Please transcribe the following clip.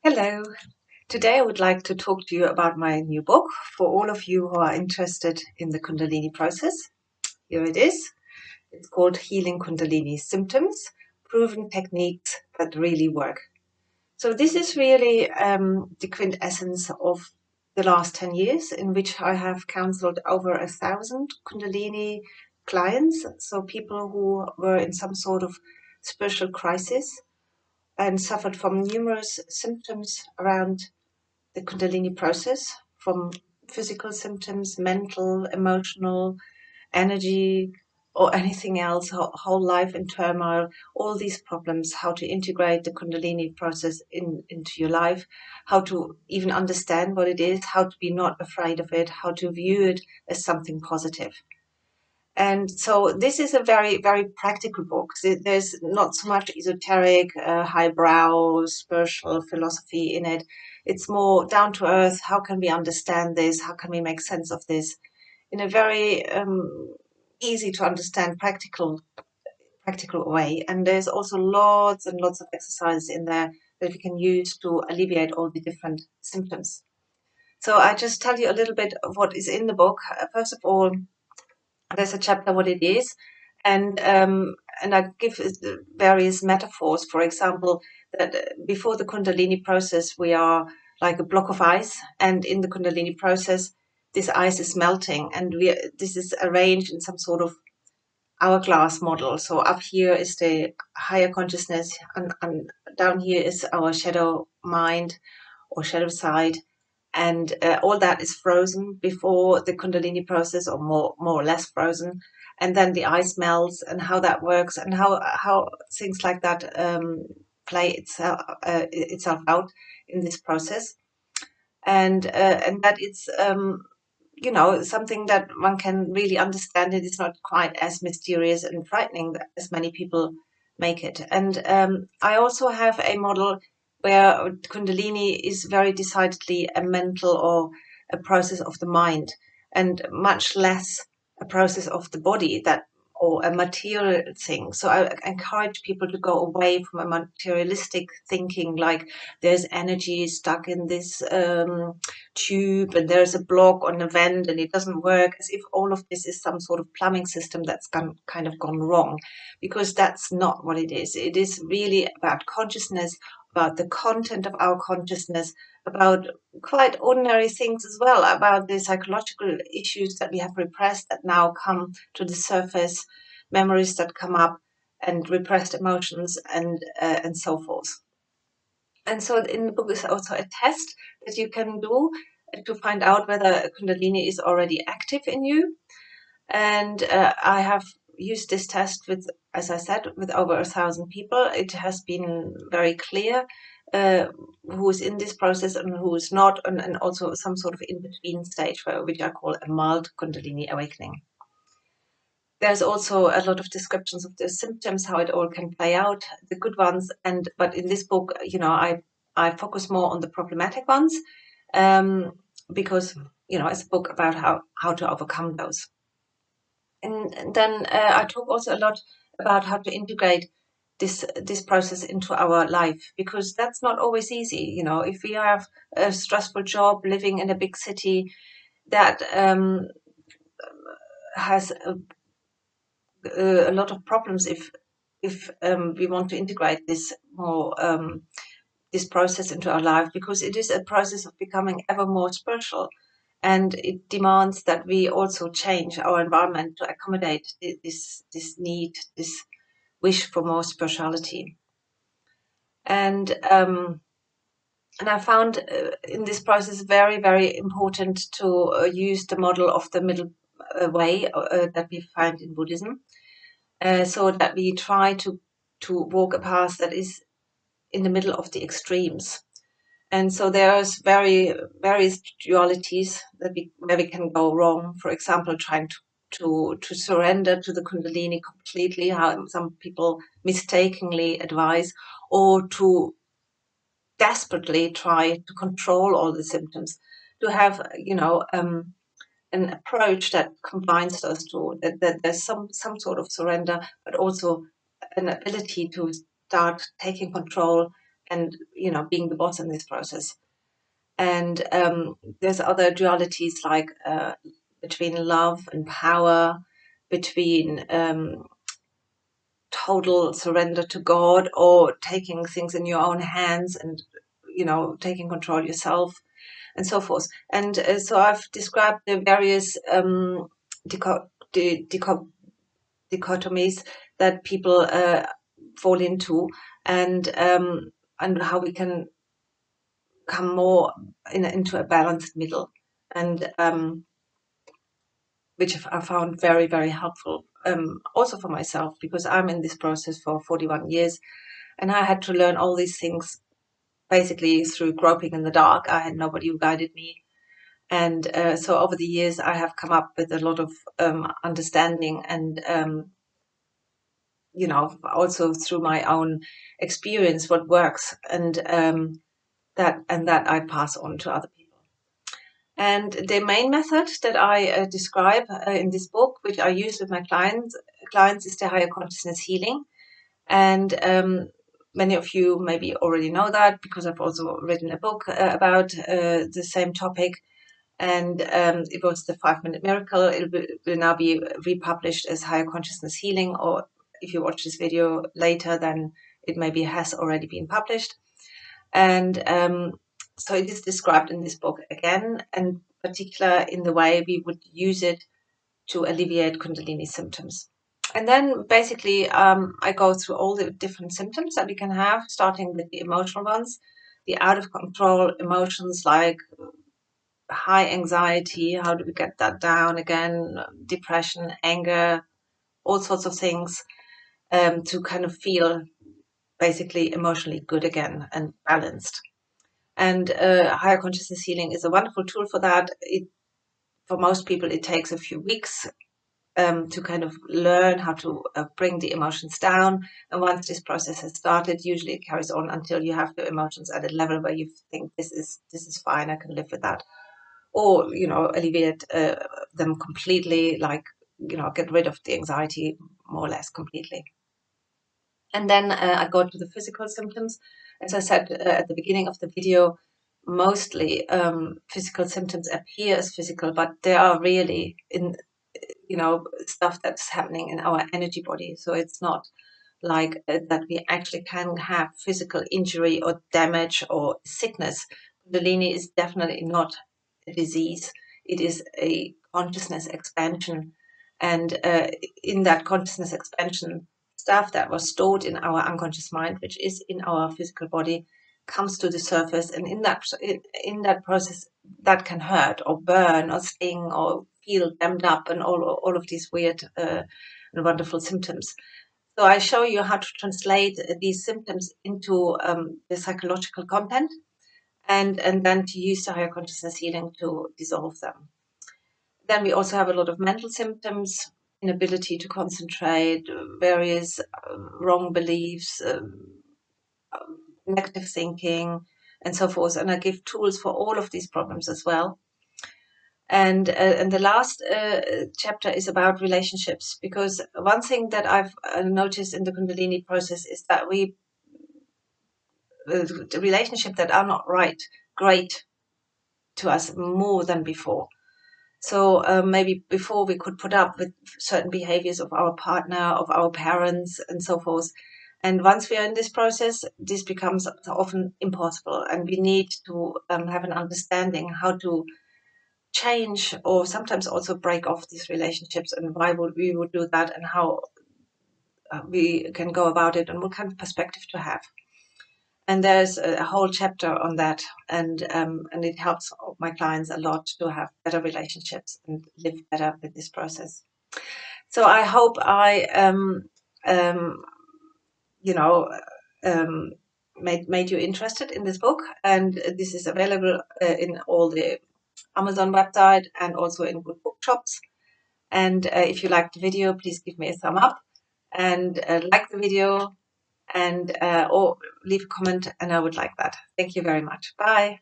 Hello. Today I would like to talk to you about my new book for all of you who are interested in the Kundalini process. Here it is. It's called Healing Kundalini Symptoms, Proven Techniques That Really Work. So this is really the quintessence of the last 10 years in which I have counseled over 1,000 Kundalini clients. So people who were in some sort of spiritual crisis and suffered from numerous symptoms around the Kundalini process, from physical symptoms, mental, emotional, energy, or anything else, whole life in turmoil, all these problems, how to integrate the Kundalini process into your life, how to even understand what it is, how to be not afraid of it, how to view it as something positive. And so this is a very, very practical book. There's not so much esoteric, highbrow, spiritual philosophy in it. It's more down to earth. How can we understand this? How can we make sense of this in a very easy to understand, practical way? And there's also lots and lots of exercises in there that we can use to alleviate all the different symptoms. So I just tell you a little bit of what is in the book. First of all, there's a chapter what it is, and I give various metaphors. For example, that before the Kundalini process, we are like a block of ice, and in the Kundalini process, this ice is melting, and this is arranged in some sort of hourglass model. So up here is the higher consciousness, and down here is our shadow mind or shadow side, and all that is frozen before the Kundalini process, or more or less frozen, and then the ice melts, and how that works, and how things like that play itself out in this process, and that it's something that one can really understand. It is not quite as mysterious and frightening as many people make it. And I also have a model where Kundalini is very decidedly a mental or a process of the mind, and much less a process of the body, that or a material thing. So I encourage people to go away from a materialistic thinking, like there's energy stuck in this tube and there's a block on a vent and it doesn't work, as if all of this is some sort of plumbing system that's kind of gone wrong, because that's not what it is. It is really about consciousness, about the content of our consciousness, about quite ordinary things as well, about the psychological issues that we have repressed that now come to the surface, memories that come up, and repressed emotions, and so forth. And so in the book is also a test that you can do to find out whether Kundalini is already active in you. And I have used this test with, as I said, with over 1,000 people. It has been very clear who is in this process and who is not, and also some sort of in-between stage, which I call a mild Kundalini awakening. There's also a lot of descriptions of the symptoms, how it all can play out, the good ones, but in this book, I focus more on the problematic ones, because it's a book about how to overcome those. And then I talk also a lot about how to integrate this process into our life, because that's not always easy. If we have a stressful job, living in a big city, that has a lot of problems if we want to integrate this more this process into our life, because it is a process of becoming ever more spiritual, and it demands that we also change our environment to accommodate this need, this wish for more spirituality. And I found in this process very, very important to use the model of the middle way that we find in Buddhism, so that we try to walk a path that is in the middle of the extremes. And so there's various dualities where we can go wrong. For example, trying to surrender to the Kundalini completely, how some people mistakenly advise, or to desperately try to control all the symptoms. To have an approach that combines those two, that there's some sort of surrender, but also an ability to start taking control and, you know, being the boss in this process. And there's other dualities like between love and power, between total surrender to God or taking things in your own hands and, you know, taking control yourself and so forth. And so I've described the various dichotomies that people fall into, and how we can come more into a balanced middle, and which I found very, very helpful, also for myself, because I'm in this process for 41 years, and I had to learn all these things basically through groping in the dark. I had nobody who guided me. And so over the years, I have come up with a lot of understanding, and, you know, also through my own experience, what works, and that I pass on to other people. And the main method that I describe in this book, which I use with my clients, is the higher consciousness healing. And many of you maybe already know that, because I've also written a book about the same topic. And it was the 5-minute miracle. It will now be republished as higher consciousness healing, or if you watch this video later, then it maybe has already been published. And so it is described in this book again, and particular in the way we would use it to alleviate Kundalini symptoms. And then basically I go through all the different symptoms that we can have, starting with the emotional ones, the out of control emotions like high anxiety. How do we get that down again? Depression, anger, all sorts of things, to kind of feel basically emotionally good again and balanced. And higher consciousness healing is a wonderful tool for that. For most people, it takes a few weeks to kind of learn how to bring the emotions down. And once this process has started, usually it carries on until you have the emotions at a level where you think this is fine, I can live with that. Or, you know, alleviate them completely, like, you know, get rid of the anxiety more or less completely. And then I go to the physical symptoms. As I said at the beginning of the video, mostly physical symptoms appear as physical, but they are really in, you know, stuff that's happening in our energy body. So it's not like that we actually can have physical injury or damage or sickness. Kundalini is definitely not a disease. It is a consciousness expansion. And in that consciousness expansion, stuff that was stored in our unconscious mind, which is in our physical body, comes to the surface. And in that process, that can hurt or burn or sting or feel dammed up, and all of these weird and wonderful symptoms. So I show you how to translate these symptoms into the psychological content, and then to use the higher consciousness healing to dissolve them. Then we also have a lot of mental symptoms, inability to concentrate, various wrong beliefs, negative thinking, and so forth. And I give tools for all of these problems as well. And the last chapter is about relationships, because one thing that I've noticed in the Kundalini process is that the relationships that are not great to us more than before. So maybe before we could put up with certain behaviors of our partner, of our parents, and so forth. And once we are in this process, this becomes often impossible, and we need to have an understanding how to change, or sometimes also break off these relationships, and why we would do that, and how we can go about it, and what kind of perspective to have. And there's a whole chapter on that, and it helps my clients a lot to have better relationships and live better with this process. So I hope I you know, made you interested in this book, and this is available in all the Amazon website and also in good bookshops. And if you liked the video, please give me a thumb up, and like the video, and or leave a comment, and I would like that. Thank you very much. Bye.